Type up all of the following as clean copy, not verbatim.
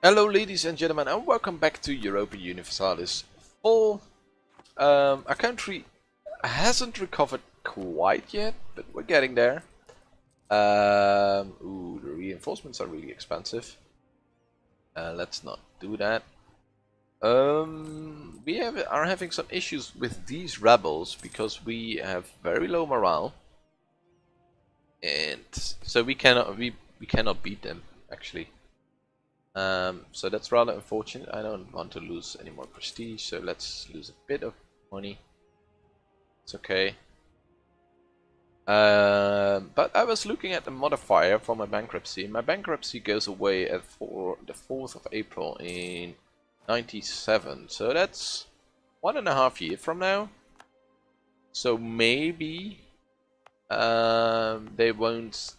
Hello ladies and gentlemen, and welcome back to Europa Universalis. Our country hasn't recovered quite yet, but we're getting there. The reinforcements are really expensive. Let's not do that. Are having some issues with these rebels because we have very low morale, and so we cannot beat them actually. So that's rather unfortunate. I don't want to lose any more prestige, so let's lose a bit of money. It's okay. But I was looking at the modifier for my bankruptcy. My bankruptcy goes away at the 4th of April in 97, so that's 1.5 years from now. So maybe they won't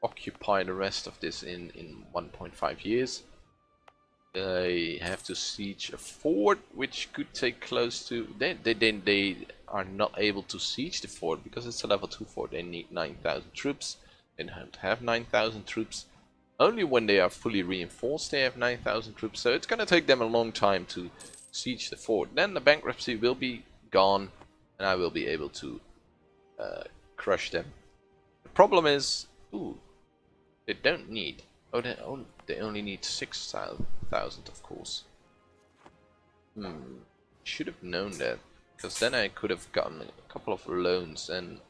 occupy the rest of this in 1.5 years. They have to siege a fort, which could take close to... They are not able to siege the fort because it's a level 2 fort. They need 9,000 troops. They don't have 9,000 troops. Only when they are fully reinforced they have 9,000 troops. So it's gonna take them a long time to siege the fort. Then the bankruptcy will be gone and I will be able to crush them. The problem is... they don't need... they only need 6,000, of course. Should have known that, because then I could have gotten a couple of loans and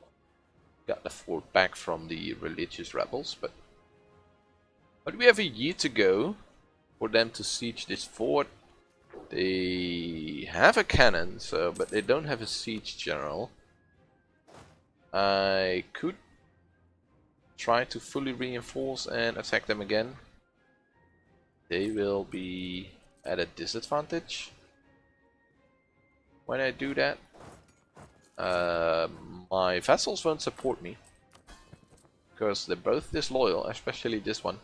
got the fort back from the religious rebels, but we have a year to go for them to siege this fort. They have a cannon, but they don't have a siege general. I could try to fully reinforce and attack them again. They will be at a disadvantage when I do that. My vassals won't support me because they're both disloyal, especially this one.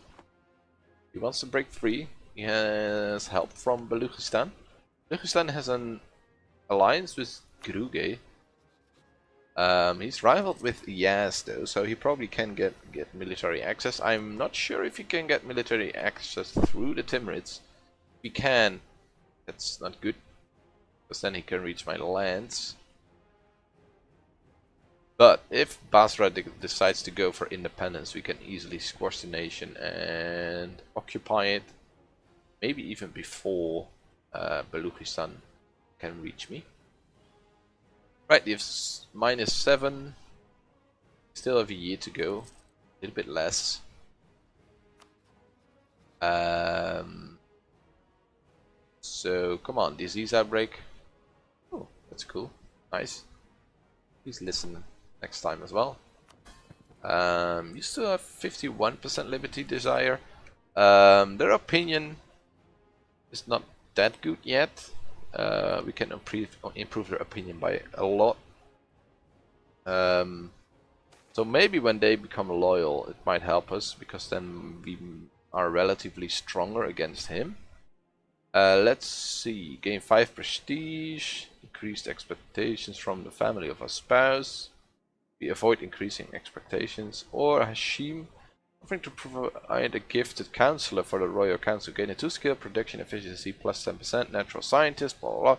He wants to break free. He has help from Baluchistan. Baluchistan has an alliance with Gruge. He's rivaled with Yaz though, so he probably can get military access. I'm not sure if he can get military access through the Timurids. If he can, that's not good, because then he can reach my lands. But if Basra decides to go for independence, we can easily squash the nation and occupy it, maybe even before Baluchistan can reach me. Right, they have -7. Still have a year to go. A little bit less. So come on, disease outbreak. Oh, that's cool. Nice. Please listen next time as well. You still have 51% liberty desire. Their opinion is not that good yet. We can improve their opinion by a lot. So maybe when they become loyal it might help us, because then we are relatively stronger against him. Let's see, gain 5 prestige, increased expectations from the family of our spouse. We avoid increasing expectations. Or Hashim, offering to provide a gifted counselor for the Royal Council. Gain a 2 skill, production efficiency plus 10%, natural scientist, blah blah blah.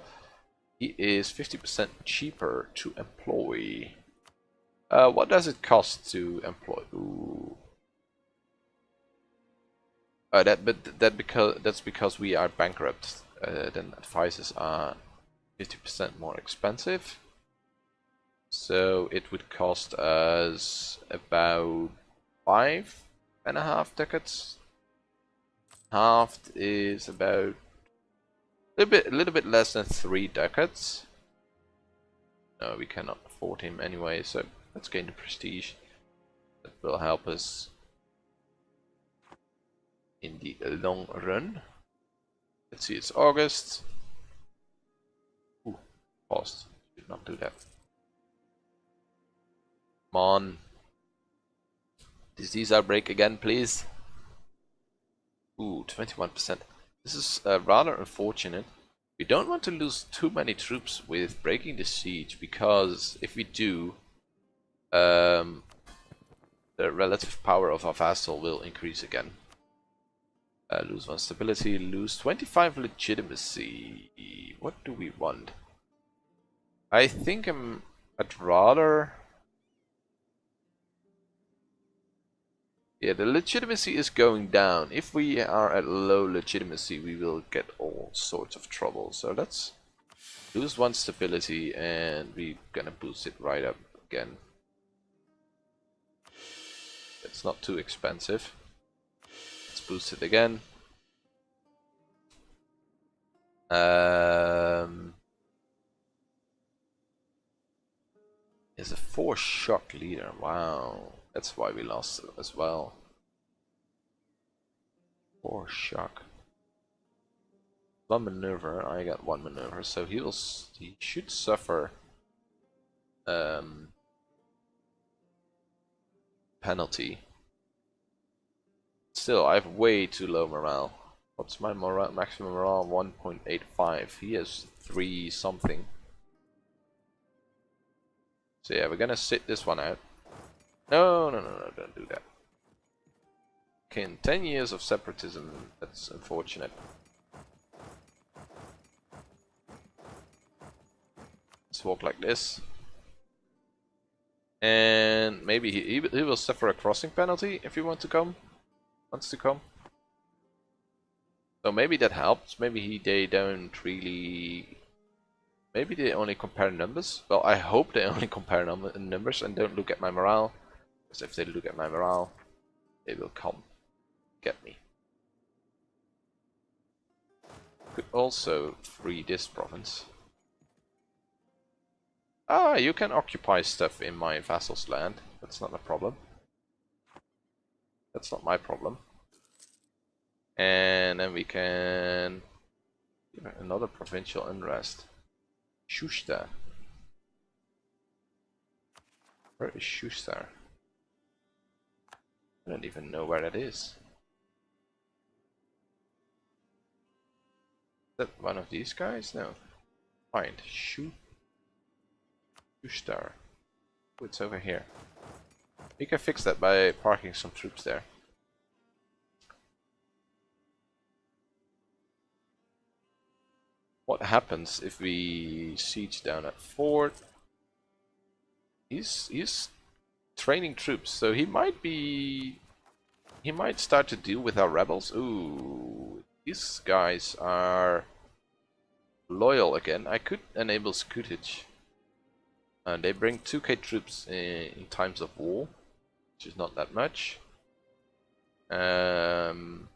He is 50% cheaper to employ. What does it cost to employ? Ooh. That's because we are bankrupt. Then advisors are 50% more expensive. So it would cost us about 5.5 ducats. Halved is about a little bit less than 3 ducats. No, we cannot afford him anyway, so let's gain the prestige. That will help us in the long run. Let's see, it's August. Ooh, paused. Did not do that. Come on. Disease outbreak again, please. Ooh, 21%. This is rather unfortunate. We don't want to lose too many troops with breaking the siege, because if we do, the relative power of our vassal will increase again. Lose 1 stability, lose 25 legitimacy. What do we want? I think I'd rather... Yeah, the legitimacy is going down. If we are at low legitimacy, we will get all sorts of trouble. So let's lose 1 stability and we're gonna boost it right up again. It's not too expensive. Let's boost it again. Is a 4 shock leader. Wow. That's why we lost as well. 4 shock. 1 maneuver. I got 1 maneuver, so he should suffer penalty. Still, I have way too low morale. What's my morale? Maximum morale 1.85. He has 3 something. So yeah, we're gonna sit this one out. No, don't do that. Okay, in 10 years of separatism, that's unfortunate. Let's walk like this. And maybe he will suffer a crossing penalty if he wants to come. So maybe that helps. Maybe they don't really... Maybe they only compare numbers. Well, I hope they only compare numbers and don't look at my morale. Because if they look at my morale, they will come get me. Could also free this province. Ah, you can occupy stuff in my vassal's land. That's not a problem. That's not my problem. And then we can... Another provincial unrest. Shushtar. Where is Shushtar? I don't even know where that is. Is that one of these guys? No. Find Shushtar. Oh, it's over here. We can fix that by parking some troops there. What happens if we siege down at fort? He's training troops, so he might start to deal with our rebels. Ooh, these guys are loyal again. I could enable scutage. And they bring 2k troops in times of war, which is not that much. Well,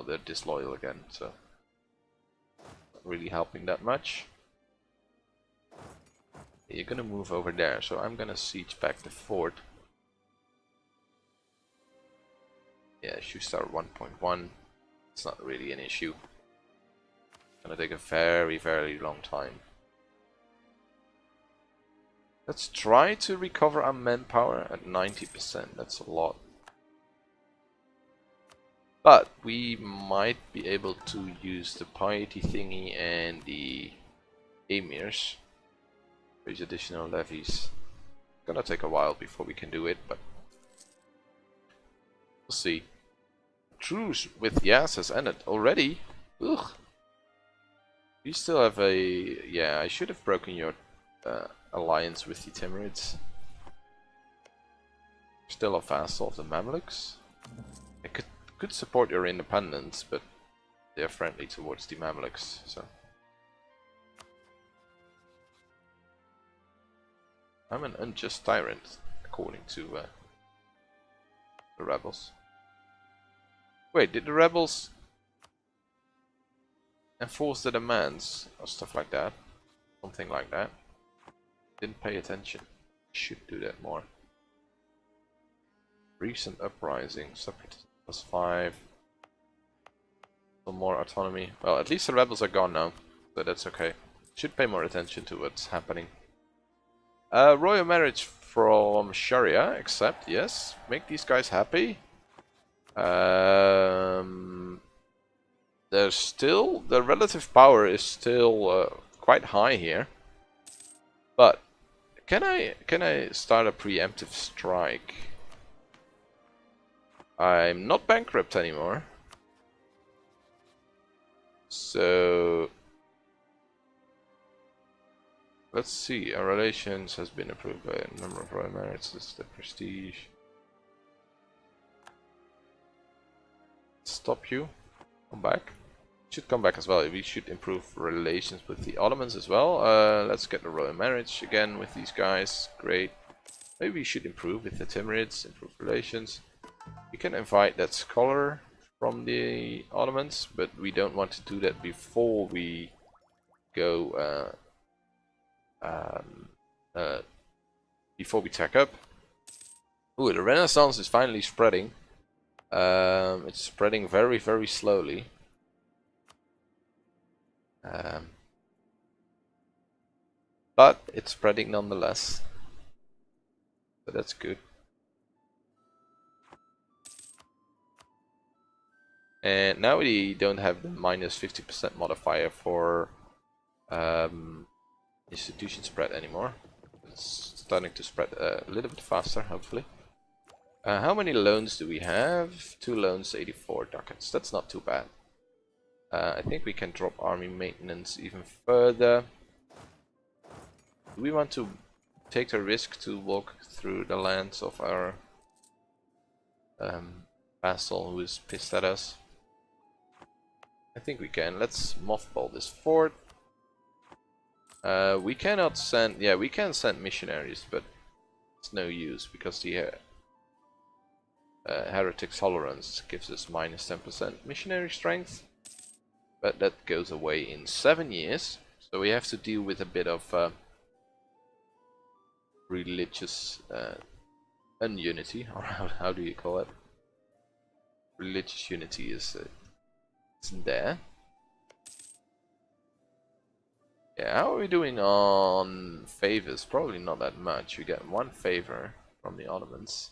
they're disloyal again, so not really helping that much. You're gonna move over there, so I'm gonna siege back the fort. Yeah, Shushtar 1.1. It's not really an issue. It's gonna take a very, very long time. Let's try to recover our manpower at 90%. That's a lot. But we might be able to use the piety thingy and the emirs. Raise additional levies. It's gonna take a while before we can do it, but we'll see. Truce with Yas has ended already. Ugh. You still have a... Yeah, I should have broken your alliance with the Timurids. Still a vassal of the Mamluks. I could support your independence, but they're friendly towards the Mamluks, so... I'm an unjust tyrant, according to the rebels. Wait, did the rebels enforce the demands or stuff like that? Something like that. Didn't pay attention. Should do that more. Recent uprising, separatism +5. Some more autonomy. Well, at least the rebels are gone now, so that's okay. Should pay more attention to what's happening. Royal marriage from Sharia, accept, yes. Make these guys happy. There's still, the relative power is still quite high here. But can I start a preemptive strike? I'm not bankrupt anymore. So let's see. Our relations has been approved by a number of royal merits. This is the prestige. Stop you. Come back. Should come back as well. We should improve relations with the Ottomans as well. Let's get the royal marriage again with these guys. Great. Maybe we should improve with the Timurids. Improve relations. We can invite that scholar from the Ottomans, but we don't want to do that before we go before we tack up. Ooh, the Renaissance is finally spreading. It's spreading very, very slowly. But it's spreading nonetheless. So that's good. And now we don't have the minus 50% modifier for institution spread anymore. It's starting to spread a little bit faster, hopefully. How many loans do we have? 2 loans, 84 ducats. That's not too bad. I think we can drop army maintenance even further. Do we want to take the risk to walk through the lands of our vassal who is pissed at us? I think we can. Let's mothball this fort. We cannot send... Yeah, we can send missionaries, but it's no use because the heretic tolerance gives us minus 10% missionary strength. But that goes away in 7 years. So we have to deal with a bit of religious ununity, or how do you call it? Religious unity isn't there. Yeah, how are we doing on favors? Probably not that much. We get 1 favor from the Ottomans.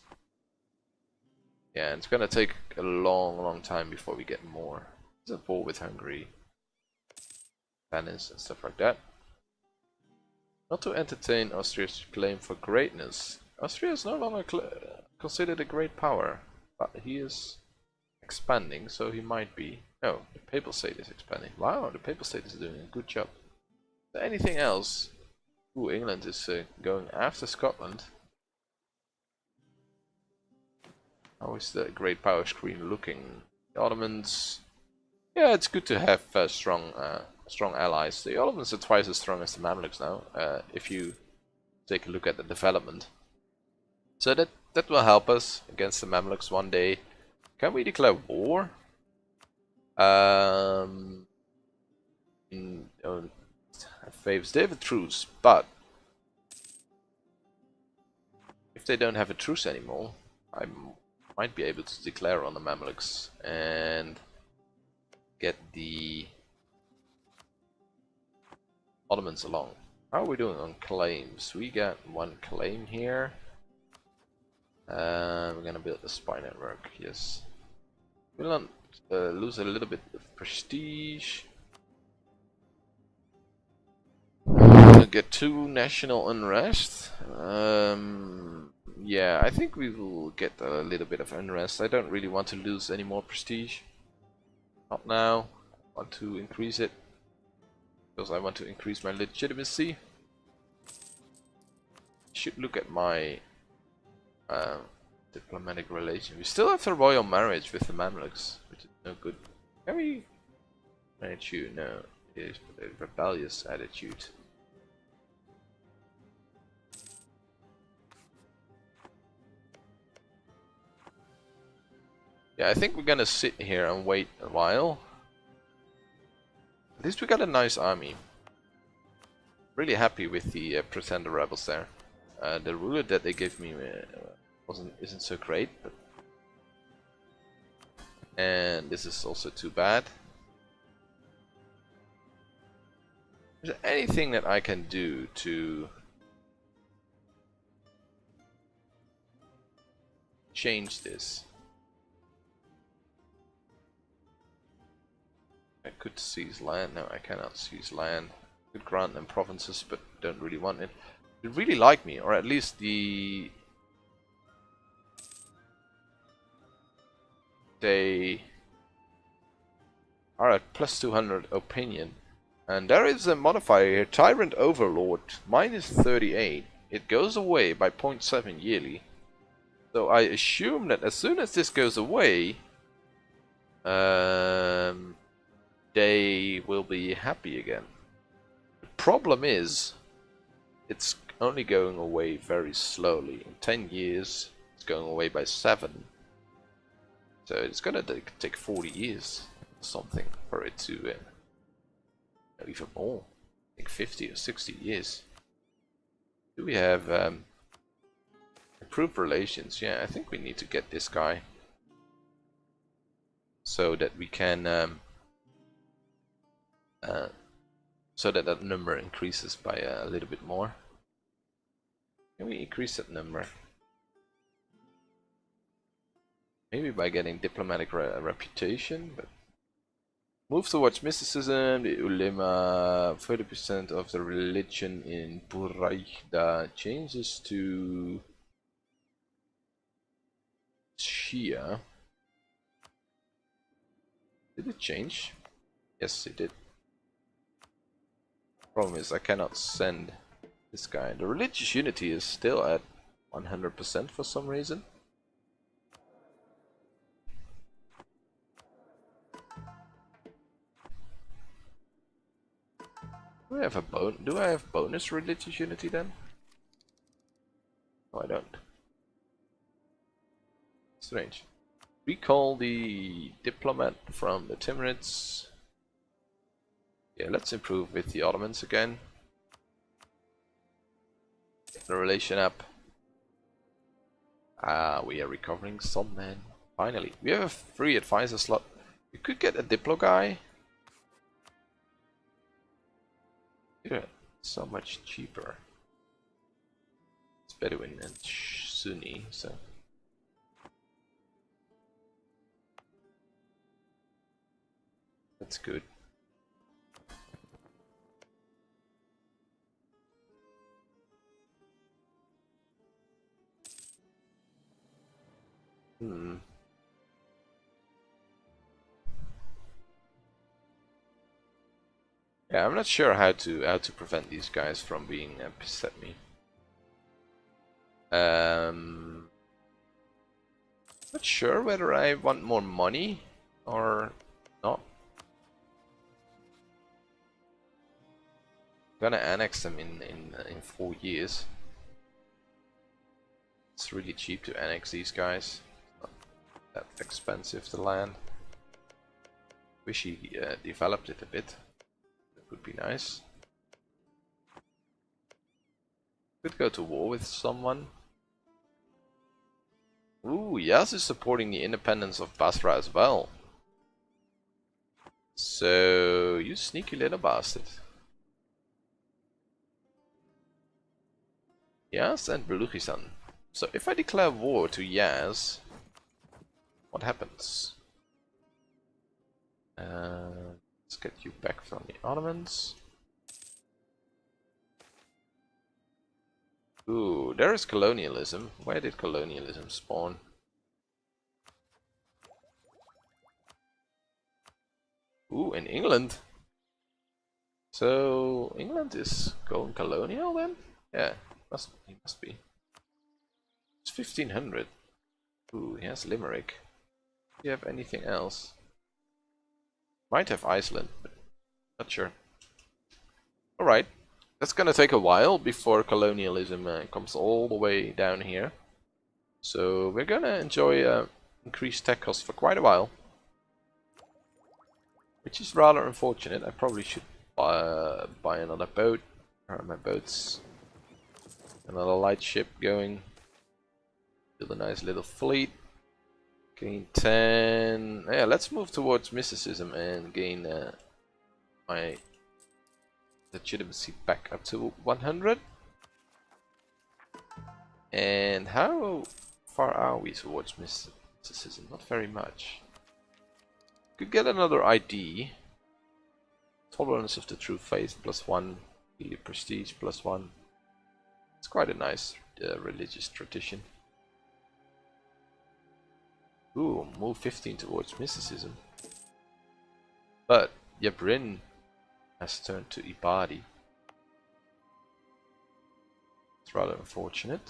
Yeah, it's gonna take a long time before we get more. There's a war with Hungary, Venice, and stuff like that. Not to entertain Austria's claim for greatness. Austria is no longer considered a great power, but he is expanding, so he might be. Oh, the Papal State is expanding. Wow, the Papal State is doing a good job. Is there anything else? Ooh, England is going after Scotland. How is the great power screen looking? The Ottomans. Yeah, it's good to have strong allies. The Ottomans are twice as strong as the Mamluks now, if you take a look at the development. So that will help us against the Mamluks one day. Can we declare war? Faves, they have a truce, but if they don't have a truce anymore, I might be able to declare on the Mamluks and get the Ottomans along. How are we doing on claims? We got 1 claim here. We're gonna build a spy network, yes. We'll lose a little bit of prestige. We'll get 2 national unrest. Yeah, I think we will get a little bit of unrest. I don't really want to lose any more prestige. Not now. I want to increase it because I want to increase my legitimacy. Should look at my diplomatic relation. We still have the royal marriage with the Mamluks, which is no good. Can we manage you? No, it is a rebellious attitude. Yeah, I think we're gonna sit here and wait a while. At least we got a nice army. Really happy with the pretender rebels there. The ruler that they gave me isn't so great, but and this is also too bad. Is there anything that I can do to change this? I could seize land. No, I cannot seize land. Could grant them provinces, but don't really want it. They really like me, or at least they Alright, plus 200 opinion. And there is a modifier here, Tyrant Overlord, minus 38. It goes away by 0.7 yearly. So I assume that as soon as this goes away, they will be happy again. The problem is, it's only going away very slowly. In 10 years, it's going away by 7. So it's gonna take 40 years or something for it to, even more. I think 50 or 60 years. Do we have improved relations? Yeah, I think we need to get this guy so that we can so that that number increases by a little bit more. Can we increase that number? Maybe by getting diplomatic reputation, but move towards mysticism. The ulema, 30% of the religion in Buraida changes to Shia. Did it change? Yes, it did. Problem is, I cannot send this guy. The religious unity is still at 100% for some reason. Do I have a Do I have bonus religious unity then? No, I don't. Strange. Recall the diplomat from the Timurids. Yeah, let's improve with the Ottomans again. Get the relation up. We are recovering some men. Finally, we have a free advisor slot. We could get a Diplo guy. Yeah, so much cheaper. It's Bedouin and Sunni, so. That's good. Yeah, I'm not sure how to prevent these guys from being pissed at me. Not sure whether I want more money or not. I'm gonna annex them in 4 years. It's really cheap to annex these guys. Not that expensive, the land. Wish he developed it a bit. That would be nice. Could go to war with someone. Ooh, Yas is supporting the independence of Basra as well. So, you sneaky little bastard. Yas and Beluchistan. So, if I declare war to Yas, what happens? Let's get you back from the Ottomans. Ooh, there is colonialism. Where did colonialism spawn? Ooh, in England. So England is going colonial then? Yeah, he must be. It's 1500. Ooh, he has Limerick. Do you have anything else? Might have Iceland, but not sure. Alright. That's gonna take a while before colonialism comes all the way down here. So we're gonna enjoy increased tech costs for quite a while. Which is rather unfortunate. I probably should buy another boat. My boat's another light ship going. Build a nice little fleet. Gain 10. Yeah, let's move towards mysticism and gain my legitimacy back up to 100. And how far are we towards mysticism? Not very much. Could get another ID. Tolerance of the true faith +1. Daily prestige +1. It's quite a nice religious tradition. Ooh, move 15 towards mysticism. But Yabrin has turned to Ibadi. It's rather unfortunate.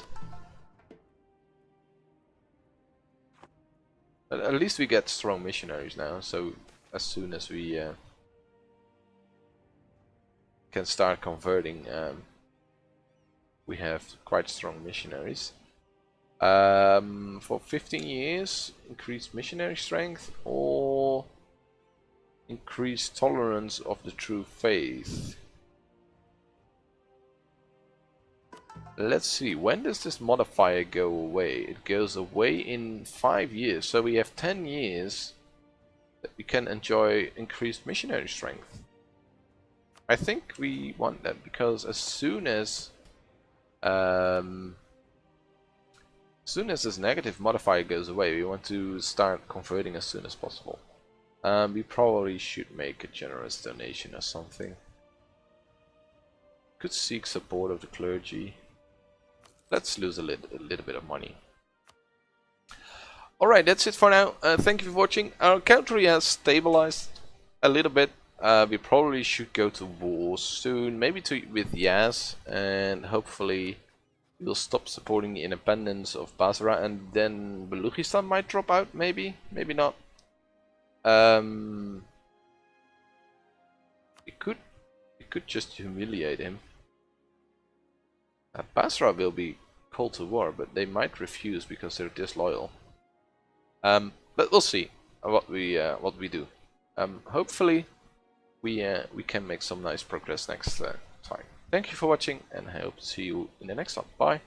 But at least we get strong missionaries now, so as soon as we can start converting, we have quite strong missionaries. For 15 years, increased missionary strength or increased tolerance of the true faith. Let's see, when does this modifier go away? It goes away in 5 years, so we have 10 years that we can enjoy increased missionary strength. I think we want that because as soon as this negative modifier goes away, we want to start converting as soon as possible. We probably should make a generous donation or something. Could seek support of the clergy. Let's lose a little bit of money. Alright, that's it for now. Thank you for watching. Our country has stabilized a little bit. We probably should go to war soon, maybe with Yaz, and hopefully we'll stop supporting the independence of Basra, and then Baluchistan might drop out, maybe not. We could just humiliate him. Basra will be called to war, but they might refuse because they're disloyal. But we'll see what we do. Hopefully we can make some nice progress next time. Thank you for watching, and I hope to see you in the next one. Bye.